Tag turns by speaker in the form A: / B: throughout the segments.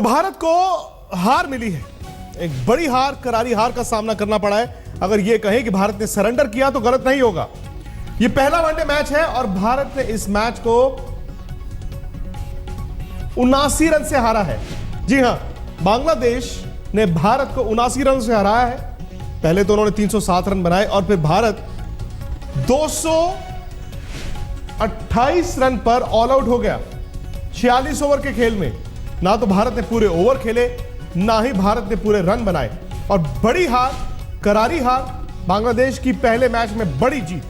A: तो भारत को हार मिली है, एक बड़ी हार, करारी हार का सामना करना पड़ा है। अगर यह कहें कि भारत ने सरेंडर किया तो गलत नहीं होगा। यह पहला वनडे मैच है और भारत ने इस मैच को 79 रन से हारा है। जी हां, बांग्लादेश ने भारत को 79 रन से हराया है। पहले तो उन्होंने 307 रन बनाए और फिर भारत 228 रन पर ऑल आउट हो गया। 46 ओवर के खेल में ना तो भारत ने पूरे ओवर खेले, ना ही भारत ने पूरे रन बनाए और बड़ी हार, करारी हार, बांग्लादेश की पहले मैच में बड़ी जीत।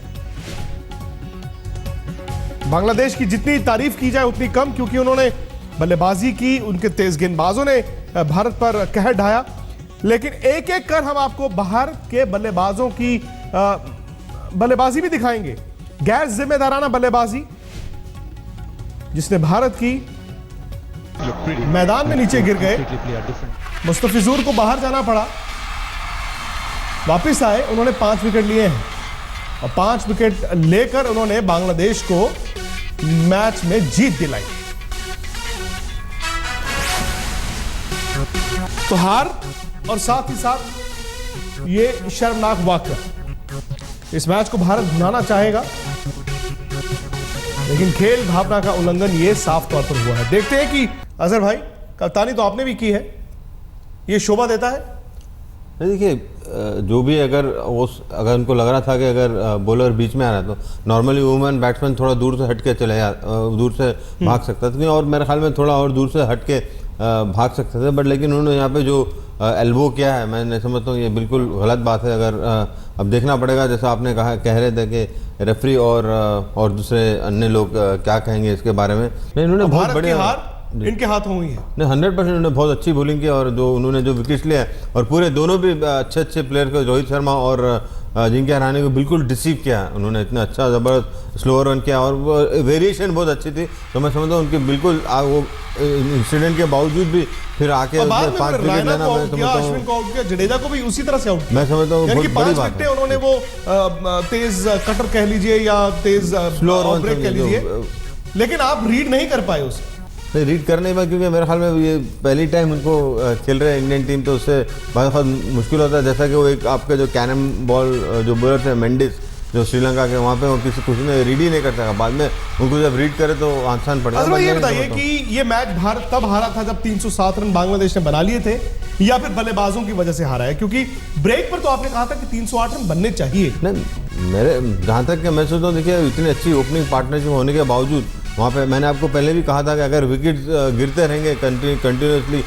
A: बांग्लादेश की जितनी तारीफ की जाए उतनी कम, क्योंकि उन्होंने बल्लेबाजी की, उनके तेज गेंदबाजों ने भारत पर कहर ढाया। लेकिन एक एक कर हम आपको भारत के बल्लेबाजों की बल्लेबाजी भी दिखाएंगे। गैर जिम्मेदाराना बल्लेबाजी जिसने भारत की मैदान में नीचे गिर गए। मुस्तफिजुर को बाहर जाना पड़ा, वापिस आए, उन्होंने 5 विकेट लिए हैं और 5 विकेट लेकर उन्होंने बांग्लादेश को मैच में जीत दिलाई। तो हार और साथ ही साथ ये शर्मनाक वाकया। इस मैच को भारत भुनाना चाहेगा, लेकिन खेल भावना का उल्लंघन ये साफ तौर पर हुआ है। देखते हैं कि अजहर भाई, कप्तानी तो आपने भी की है, ये शोभा देता है?
B: देखिए, जो भी अगर उनको लग रहा था कि अगर बॉलर बीच में आ रहा है तो नॉर्मली वुमेन बैट्समैन थोड़ा दूर से हट के दूर से भाग सकता था, और मेरे ख्याल में थोड़ा और दूर से हट के भाग सकते थे। बट लेकिन उन्होंने यहाँ पे जो एल्बो किया है, मैं समझता हूँ ये बिल्कुल गलत बात है। अगर अब देखना पड़ेगा, जैसा आपने कहा, कह रहे थे कि रेफरी और दूसरे अन्य लोग क्या कहेंगे इसके बारे में। नहीं, इन्होंने बहुत बड़े हार
A: इनके हाथों हुई है।
B: नहीं, 100% उन्होंने बहुत अच्छी बॉलिंग की और जो उन्होंने जो विकेट्स लिए और पूरे दोनों भी अच्छे प्लेयर को, रोहित शर्मा और अजिंक्य रहाणे को बिल्कुल डिसीव किया उन्होंने। इतना अच्छा ज़बरदस्त स्लोअर रन किया और वेरिएशन बहुत अच्छी थी। तो मैं समझता हूँ उनके बिल्कुल वो इंसिडेंट के बावजूद भी फिर आके 5 विकेट लेना, मैं समझता हूँ
A: अश्विन को आउट किया, जडेजा को भी उसी तरह से आउट,
B: मैं समझता हूँ बहुत बड़ी बात है।
A: उन्होंने वो तेज कटर कह लीजिए या तेज
B: स्लोअर
A: ब्रेक कह लीजिए, लेकिन आप रीड नहीं कर पाए उसे।
B: नहीं, रीड करने में, क्योंकि मेरे ख्याल में ये पहली टाइम उनको खेल रहे हैं इंडियन टीम, तो उससे बहुत मुश्किल होता है। जैसा कि वो एक आपके जो कैनन बॉल जो बॉलर थे मेंडिस जो श्रीलंका के, वहाँ पे वो कुछ ने रीड ही नहीं कर सका। बाद में उनको जब रीड करे तो आसान पड़ गया।
A: ये बताइए कि ये मैच भारत तब हारा था जब 307 रन बांग्लादेश ने बना लिए थे, या फिर बल्लेबाजों की वजह से हारा है? क्योंकि ब्रेक पर तो आपने कहा था कि 308 रन बनने चाहिए।
B: नहीं, मेरे जहाँ तक मैं सोचता हूँ, देखिए इतनी अच्छी ओपनिंग पार्टनरशिप होने के बावजूद वहाँ पे मैंने आपको पहले भी कहा था कि अगर विकेट गिरते रहेंगे कंटिन्यूसली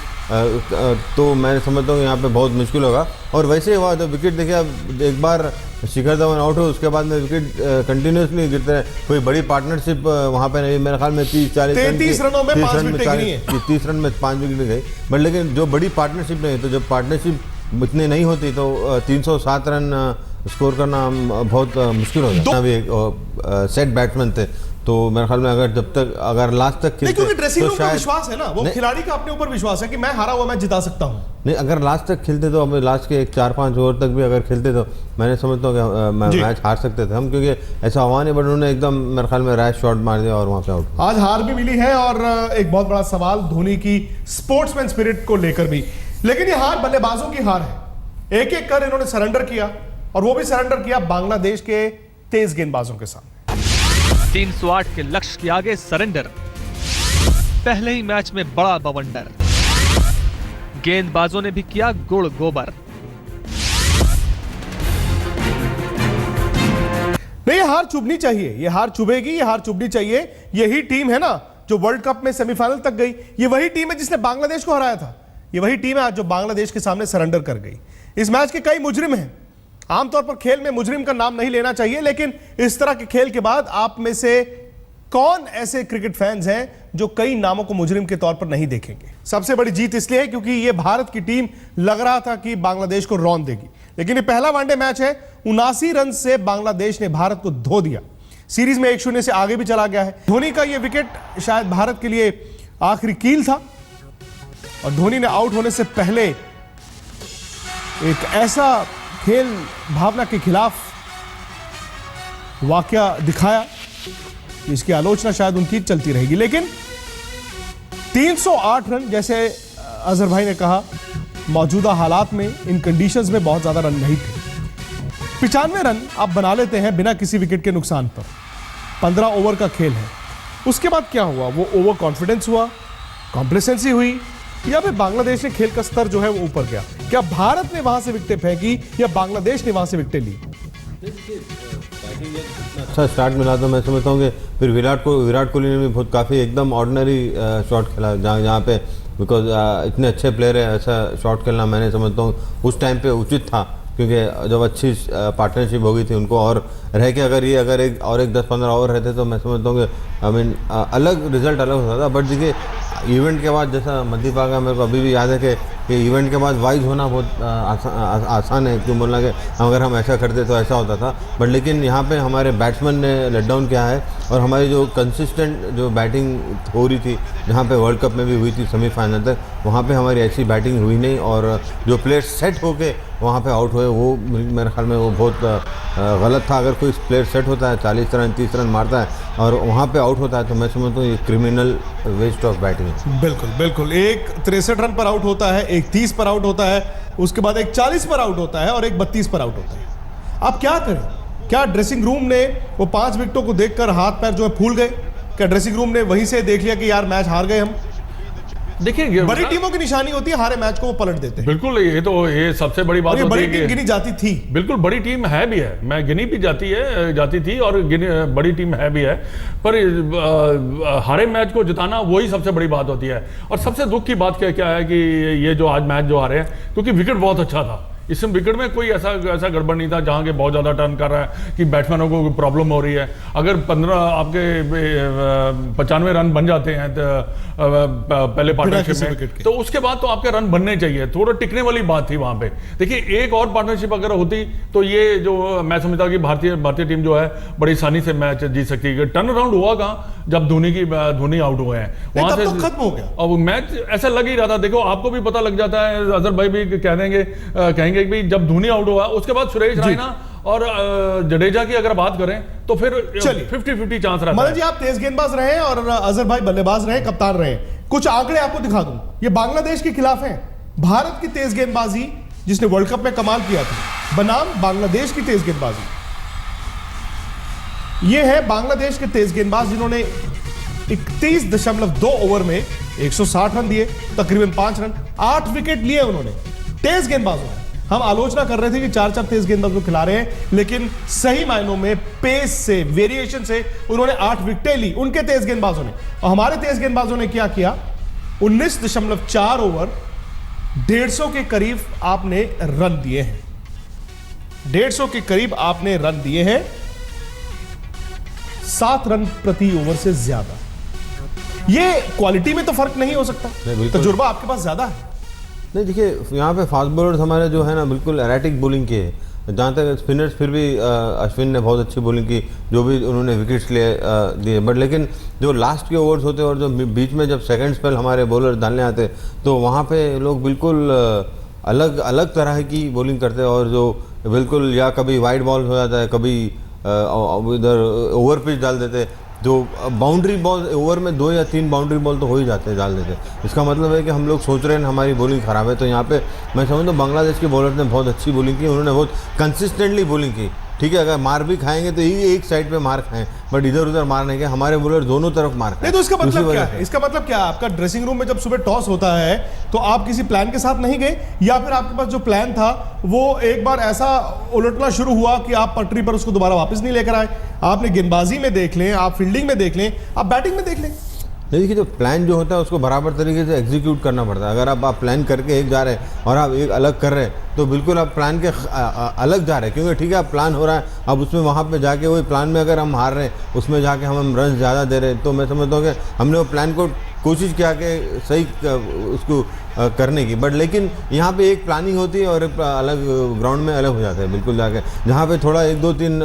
B: तो मैं समझता हूँ यहाँ पे बहुत मुश्किल होगा। और वैसे ही हुआ, तो विकेट देखिए, अब एक बार शिखर धवन आउट हो, उसके बाद में विकेट कंटिन्यूसली गिरते रहे। कोई बड़ी पार्टनरशिप वहाँ पे नहीं, मेरे ख्याल में 30-40
A: रनों में 5 विकेट गई है।
B: 30 रन में 5 विकेट गई। बट लेकिन जो बड़ी पार्टनरशिप नहीं, तो जब पार्टनरशिप इतनी नहीं होती तो 307 रन स्कोर करना बहुत मुश्किल हो जाता है। अभी सेट बैट्समैन थे, तो मेरे ख्याल में अगर लास्ट तक खेलते,
A: क्योंकि ड्रेसिंग रूम का विश्वास है ना, वो खिलाड़ी का अपने ऊपर विश्वास है कि मैं हारा हुआ मैच जिता सकता हूं।
B: नहीं, अगर लास्ट तक खेलते तो हमें लास्ट के 4-5 ओवर तक भी अगर खेलते तो मैंने समझता हूँ कि मैच हार सकते थे हम, क्योंकि ऐसा हुआ नहीं। बट उन्होंने एकदम मेरे ख्याल में रैश शॉट मार दिया और वहाँ पे आउट।
A: आज हार भी मिली है और एक बहुत बड़ा सवाल धोनी की स्पोर्ट्समैन स्पिरिट को लेकर भी। लेकिन ये हार बल्लेबाजों की हार है। एक एक कर इन्होंने सरेंडर किया और वो भी सरेंडर किया बांग्लादेश के तेज गेंदबाजों के सामने।
C: 308 के लक्ष्य के आगे सरेंडर, पहले ही मैच में बड़ा बवंडर, गेंदबाजों ने भी किया गुड़ गोबर।
A: नहीं, ये हार चुभनी चाहिए, ये हार चुभेगी, ये हार चुभनी चाहिए। यही टीम है ना जो वर्ल्ड कप में सेमीफाइनल तक गई, ये वही टीम है जिसने बांग्लादेश को हराया था, ये वही टीम है जो बांग्लादेश के सामने सरेंडर कर गई। इस मैच के कई मुजरिम हैं। आमतौर पर खेल में मुजरिम का नाम नहीं लेना चाहिए, लेकिन इस तरह के खेल के बाद आप में से कौन ऐसे क्रिकेट फैंस हैं जो कई नामों को मुजरिम के तौर पर नहीं देखेंगे? सबसे बड़ी जीत इसलिए है क्योंकि यह भारत की टीम लग रहा था कि बांग्लादेश को रौंद देगी, लेकिन यह पहला वनडे मैच है। 79 रन से बांग्लादेश ने भारत को धो दिया। सीरीज में 1-0 से आगे भी चला गया है। धोनी का यह विकेट शायद भारत के लिए आखिरी कील था और धोनी ने आउट होने से पहले एक ऐसा खेल भावना के खिलाफ वाकया दिखाया, इसकी आलोचना शायद उनकी चलती रहेगी। लेकिन 308 रन, जैसे अजहर भाई ने कहा मौजूदा हालात में इन कंडीशंस में बहुत ज्यादा रन नहीं थे। 95 रन आप बना लेते हैं बिना किसी विकेट के नुकसान पर। 15 ओवर का खेल है। उसके बाद क्या हुआ? वो ओवर कॉन्फिडेंस हुआ, कॉम्प्लेसेंसी हुई, या फिर बांग्लादेश ने खेल का स्तर जो है वो ऊपर गया? क्या भारत ने वहां से विकेटें फेंकी या बांग्लादेश ने वहां से विकेटें ली?
B: अच्छा स्टार्ट मिला तो मैं समझता हूँ कि फिर विराट कोहली ने भी बहुत काफ़ी एकदम ऑर्डिनरी शॉट खेला जहाँ पे, बिकॉज इतने अच्छे प्लेयर है, ऐसा शॉट खेलना मैंने समझता हूँ उस टाइम पे उचित था, क्योंकि जब अच्छी पार्टनरशिप हो गई थी उनको, और रह के अगर एक 10-15 ओवर रहते तो मैं समझता हूँ कि आई मीन अलग रिजल्ट अलग होता था। बट देखिए इवेंट के बाद, जैसा मदीप आ गया, मेरे को अभी भी याद है कि इवेंट के बाद वाइज होना बहुत आसान है, क्यों बोलना कि अगर हम ऐसा करते तो ऐसा होता था। बट लेकिन यहाँ पे हमारे बैट्समैन ने लेट डाउन किया है, और हमारी जो कंसिस्टेंट जो बैटिंग हो रही थी, जहाँ पे वर्ल्ड कप में भी हुई थी सेमीफाइनल तक, वहाँ पे हमारी ऐसी बैटिंग हुई नहीं, और जो प्लेयर सेट होके वहाँ पे आउट हुए वो मेरे ख्याल में वो बहुत गलत था। अगर कोई प्लेयर सेट होता है 40 रन 30 रन मारता है और वहाँ पे आउट होता है, तो मैं समझता हूँ ये क्रिमिनल वेस्ट ऑफ बैटिंग है।
A: बिल्कुल बिल्कुल। एक 63 रन पर आउट होता है, एक 30 पर आउट होता है, उसके बाद एक 40 पर आउट होता है, और एक 32 पर आउट होता है। आप क्या करें? क्या ड्रेसिंग रूम ने वो 5 विकेटों को देखकर हाथ पैर जो है फूल गए? क्या ड्रेसिंग रूम ने वहीं से देख लिया कि यार मैच हार गए हम?
D: देखिए
A: बड़ी टीमों की निशानी होती है हारे मैच को वो पलट देते हैं।
D: बिल्कुल, ये सबसे बड़ी बात होती
A: बड़ी
D: है
A: टीम
D: कि
A: गिनी जाती थी।
D: बिल्कुल बड़ी टीम है भी है, मैं गिनी भी जाती थी और बड़ी टीम है भी है, पर हारे मैच को जिताना वही सबसे बड़ी बात होती है। और सबसे दुख की बात क्या है कि ये जो आज मैच जो हारे हैं, क्योंकि विकेट बहुत अच्छा था, इसमें विकेट में कोई ऐसा गड़बड़ नहीं था जहाँ के बहुत ज़्यादा टर्न कर रहा है कि बैट्समैनों को प्रॉब्लम हो रही है। अगर 15 आपके 95 रन बन जाते हैं तो पहले पार्टनरशिप में, तो उसके बाद तो आपके रन बनने चाहिए। थोड़ा टिकने वाली बात थी वहाँ पे। देखिए एक और पार्टनरशिप अगर होती तो ये जो मैं समझता कि भारतीय टीम जो है बड़ी आसानी से मैच जीत सकती है। टर्न अराउंड हुआ कहाँ? जब धोनी आउट हुए हैं, वहां से
A: खत्म हो गया।
D: अब मैच ऐसा लग ही रहा था। देखो आपको भी पता लग जाता है, अजहर भाई भी कहेंगे कि भाई जब धोनी आउट हुआ उसके बाद सुरेश रैना और जडेजा की अगर बात करें तो फिर 50-50 चांस रहता है।
A: जी आप तेज गेंदबाज रहे और अजहर भाई बल्लेबाज रहे, कप्तान रहे। कुछ आंकड़े आपको दिखा दूं, ये बांग्लादेश के खिलाफ है। भारत की तेज गेंदबाजी जिसने वर्ल्ड कप में कमाल किया था बनाम बांग्लादेश की तेज गेंदबाजी, ये है बांग्लादेश के तेज गेंदबाज जिन्होंने 31.2 ओवर में 160 रन दिए, तकरीबन 5 रन, 8 विकेट लिए उन्होंने। तेज गेंदबाजों ने हम आलोचना कर रहे थे कि 4-4 तेज गेंदबाजों खिला रहे हैं, लेकिन सही मायनों में पेस से, वेरिएशन से उन्होंने 8 विकेटें ली उनके तेज गेंदबाजों ने। और हमारे तेज गेंदबाजों ने क्या किया? 19.4 ओवर 150 के करीब आपने रन दिए हैं। 150 के करीब आपने रन दिए हैं, 7 रन प्रति ओवर से ज्यादा। ये क्वालिटी में तो फर्क नहीं हो सकता, तजुर्बा आपके पास ज्यादा है।
B: नहीं देखिए यहाँ पे फास्ट बॉलर्स हमारे जो है ना बिल्कुल एरेटिक बॉलिंग की है। जहाँ तक स्पिनर्स, फिर भी अश्विन ने बहुत अच्छी बॉलिंग की, जो भी उन्होंने विकेट्स दिए। बट लेकिन जो लास्ट के ओवर्स होते और जो बीच में जब सेकंड स्पेल हमारे बॉलर डालने आते, तो वहाँ पे लोग बिल्कुल अलग तरह की बॉलिंग करते हैं, और जो बिल्कुल या कभी वाइड बॉल हो जाता है, कभी इधर ओवर पिच डाल देते। जो बाउंड्री बॉल ओवर में 2 या 3 बाउंड्री बॉल तो हो ही जाते हैं, डाल देते। इसका मतलब है कि हम लोग सोच रहे हैं हमारी बॉलिंग खराब है। तो यहाँ पे मैं समझता हूँ बांग्लादेश के बॉलर ने बहुत अच्छी बॉलिंग की, उन्होंने बहुत कंसिस्टेंटली बॉलिंग की। ठीक है, अगर मार भी खाएंगे तो एक साइड पे मार खाएं, बट इधर उधर मार नहीं के, हमारे बॉलर दोनों तरफ मार खाएं।
A: नहीं तो इसका मतलब क्या है? इसका मतलब क्या है? आपका ड्रेसिंग रूम में जब सुबह टॉस होता है तो आप किसी प्लान के साथ नहीं गए, या फिर आपके पास जो प्लान था वो एक बार ऐसा उलटना शुरू हुआ कि आप पटरी पर उसको दोबारा वापस नहीं लेकर आए? आपने गेंदबाजी में देख लें, आप फील्डिंग में देख लें, आप बैटिंग में देख लें।
B: देखिए जो प्लान जो होता है उसको बराबर तरीके से एग्जीक्यूट करना पड़ता है। अगर आप प्लान करके एक जा रहे हैं और आप एक अलग कर रहे हैं, तो बिल्कुल आप प्लान के अलग जा रहे हैं। क्योंकि ठीक है, आप प्लान हो रहा है, अब उसमें वहाँ पे जाके वही प्लान में अगर हम हार रहे हैं, उसमें जाके हम रन ज़्यादा दे रहे हैं, तो मैं समझता हूँ कि हमने वो प्लान को कोशिश किया कि सही उसको करने की। बट लेकिन यहाँ पे एक प्लानिंग होती है और एक अलग ग्राउंड में अलग हो जाता है बिल्कुल जाके। जहाँ पे थोड़ा 1 2 3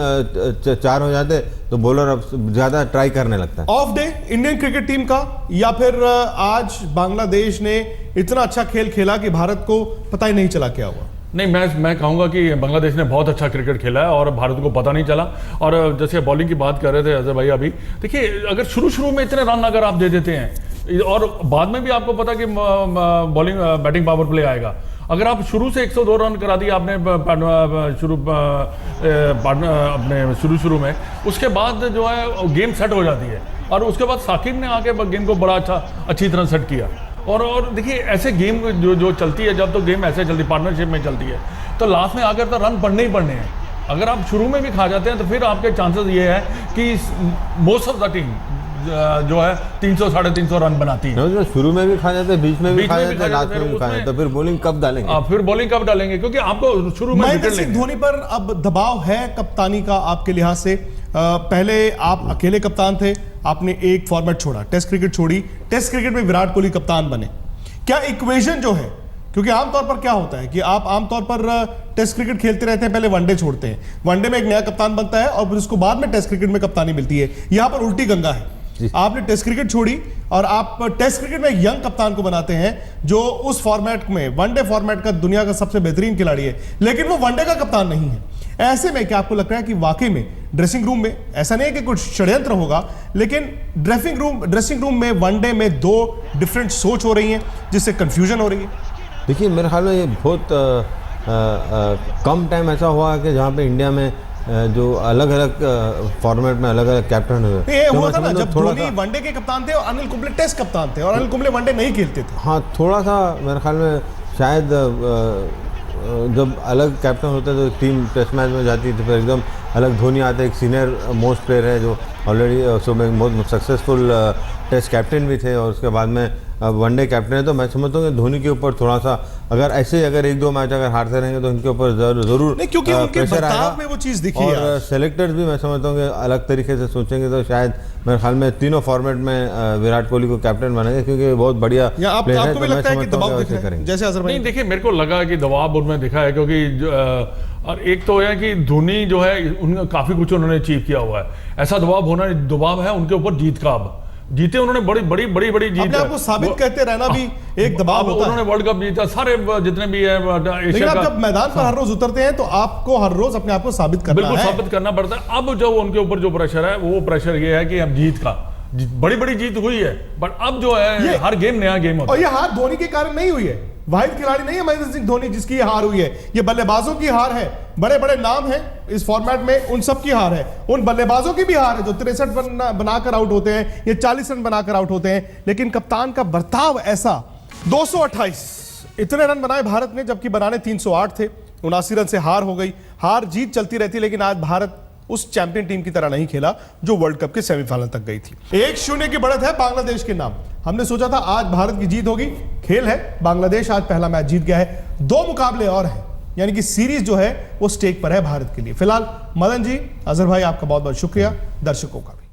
B: 4 हो जाते तो बॉलर अब ज़्यादा ट्राई करने लगता है।
A: Of day Indian cricket team का, या फिर आज बांग्लादेश ने इतना अच्छा खेल खेला कि भारत को पता ही नहीं चला क्या हुआ?
D: नहीं, मैं कहूँगा कि बांग्लादेश ने बहुत अच्छा क्रिकेट खेला है और भारत को पता नहीं चला। और जैसे बॉलिंग की बात कर रहे थे अजहर भाई अभी, देखिए अगर शुरू में इतने रन अगर आप दे देते हैं, और बाद में भी आपको पता कि बॉलिंग बैटिंग पावर प्ले आएगा। अगर आप शुरू से 102 रन करा दिए आपने अपने शुरू में, उसके बाद जो है गेम सेट हो जाती है। और उसके बाद साकिब ने आके गेम को बड़ा अच्छी तरह सेट किया। और देखिए ऐसे गेम जो चलती है, जब तो गेम ऐसे चलती पार्टनरशिप में चलती है, तो लास्ट में आकर तो रन पड़ने ही पड़ने हैं। अगर आप शुरू में भी खा जाते हैं तो फिर आपके चांसेस ये है कि मोस्ट ऑफ द टीम जो है 300 साढ़े 300 रन बनाती है।
B: जो शुरू में भी खा जाते हैं, बीच में भी खा जाते हैं, लास्ट में भी खा जाते हैं, तो फिर बॉलिंग कब डालेंगे?
D: फिर बॉलिंग कब डालेंगे, क्योंकि आपको शुरू में
A: महेंद्र सिंह धोनी पर अब दबाव है कप्तानी का आपके लिहाज से। पहले आप अकेले कप्तान थे, आपने एक फॉर्मेट छोड़ा, टेस्ट क्रिकेट छोड़ी, टेस्ट क्रिकेट में विराट कोहली कप्तान बने। क्या इक्वेशन जो है, क्योंकि आमतौर पर क्या होता है कि आप आमतौर पर टेस्ट क्रिकेट खेलते रहते हैं, पहले वनडे छोड़ते हैं, वनडे में एक नया कप्तान बनता है और फिर उसको बाद में टेस्ट क्रिकेट में कप्तानी मिलती है। यहां पर उल्टी गंगा है, आपने टेस्ट क्रिकेट छोड़ी और आप टेस्ट क्रिकेट में यंग कप्तान को बनाते हैं जो उस फॉर्मेट में, वनडे फॉर्मेट का दुनिया का सबसे बेहतरीन खिलाड़ी है, लेकिन वो वनडे का कप्तान नहीं है। ऐसे में क्या आपको लग रहा है कि वाकई में ड्रेसिंग रूम में, ऐसा नहीं है कि कुछ षड्यंत्र होगा, लेकिन ड्रेसिंग रूम में वनडे में दो डिफरेंट सोच हो रही है जिससे कंफ्यूजन हो रही है?
B: देखिए मेरे ख्याल में ये बहुत कम टाइम ऐसा हुआ है कि जहाँ पे इंडिया में जो अलग अलग फॉर्मेट में अलग अलग कैप्टन हुए।
A: ये हुआ था ना जब धोनी वनडे के कप्तान थे और अनिल कुंबले टेस्ट कप्तान थे, और अनिल कुंबले वनडे नहीं खेलते थे।
B: हाँ, थोड़ा सा मेरे ख्याल में शायद जब अलग कैप्टन होते तो टीम टेस्ट मैच में जाती तो फिर एकदम अलग धोनी आते, एक सीनियर मोस्ट प्लेयर है जो ऑलरेडी बहुत सक्सेसफुल टेस्ट कैप्टन भी थे और उसके बाद में वनडे कैप्टन है। तो मैं समझता हूँ कि धोनी के ऊपर थोड़ा सा अगर एक दो मैच अगर हारते रहेंगे तो इनके ऊपर जरूर
A: क्योंकि उनके बर्ताव में वो चीज़ दिखी है।
B: और सेलेक्टर्स भी मैं समझता हूँ कि अलग तरीके से सोचेंगे तो शायद मेरे ख्याल में तीनों फॉर्मेट में विराट कोहली को कैप्टन बनाएंगे, क्योंकि बहुत बढ़िया प्लेयर है।
A: आपको भी लगता है कि दबाव दिख रहा है जैसे अजहर भाई?
D: नहीं, देखिए मेरे को लगा कि दबाव उनमें दिखा है, क्योंकि और एक तो है कि धोनी जो है उनका काफी कुछ उन्होंने अचीव किया हुआ है। ऐसा दबाव है उनके ऊपर जीत का। अब जीते उन्होंने बड़ी जीत,
A: आपको साबित कहते रहना भी एक दबाव होता है।
D: उन्होंने वर्ल्ड कप जीता, सारे जितने भी है
A: लेकिन आप जब मैदान पर हर रोज उतरते हैं तो आपको हर रोज अपने आप को साबित करना है।
D: बिल्कुल साबित करना पड़ता है। अब जो उनके ऊपर जो प्रेशर है वो प्रेशर ये है कि अब जीत का बड़ी जीत हुई है, बट अब जो है हर गेम नया गेम होता है।
A: और ये हार धोनी के कारण नहीं हुई है, वाहिद खिलाड़ी नहीं है महेंद्र सिंह धोनी जिसकी ये हार हुई है, ये बल्लेबाजों की हार है। बड़े नाम हैं इस फॉर्मेट में, उन सब की हार है, उन बल्लेबाजों की भी हार है जो 63 रन बनाकर आउट होते हैं, ये 40 रन बनाकर आउट होते हैं। लेकिन कप्तान का बर्ताव ऐसा, 228 इतने रन बनाए भारत ने जबकि बनाने 308 थे, 79 रन से हार हो गई। हार जीत चलती रहती, लेकिन आज भारत उस चैंपियन टीम की तरह नहीं खेला जो वर्ल्ड कप के सेमीफाइनल तक गई थी। 1-0 की बढ़त है बांग्लादेश के नाम। हमने सोचा था आज भारत की जीत होगी, खेल है, बांग्लादेश आज पहला मैच जीत गया है। 2 मुकाबले और हैं, यानी कि सीरीज जो है वो स्टेक पर है भारत के लिए। फिलहाल मदन जी, अजहर भाई, आपका बहुत बहुत शुक्रिया, दर्शकों का भी।